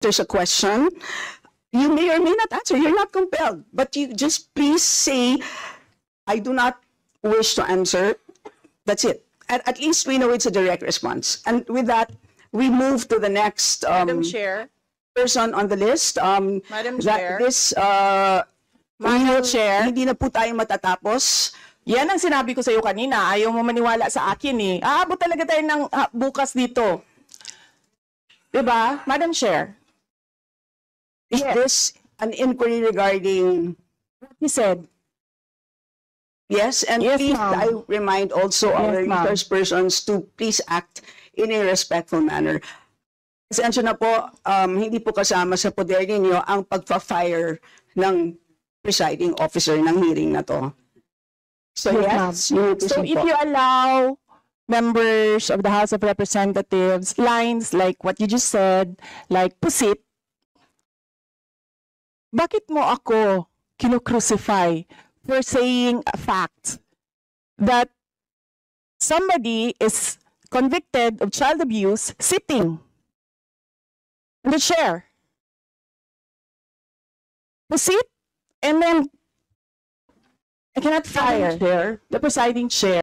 there's a question, you may or may not answer. You're not compelled. But you just please say, I do not wish to answer. That's it. At least we know it's a direct response. And with that, we move to the next Madam Chair. person on the list. Madam Chair. Madam Chair. Hindi na po tayo matatapos. Yan ang sinabi ko sa iyo kanina. Ayaw mo maniwala sa akin eh. Aabot talaga tayo ng bukas dito. Diba? Madam Chair. Is this an inquiry regarding What he said. Yes, and Yes, please, ma'am. I remind also our Yes, ma'am. resource persons to please act in a respectful manner. Pasensya na po, hindi po kasama sa poder ninyo ang pagpa-fire ng presiding officer ng hearing na to. So yes, you need to So speak if po. you allow members of the House of Representatives lines like what you just said, like pusit, bakit mo ako kinukrucify for saying a fact that somebody is convicted of child abuse sitting in the chair? Pusit, and then I cannot fire the presiding chair.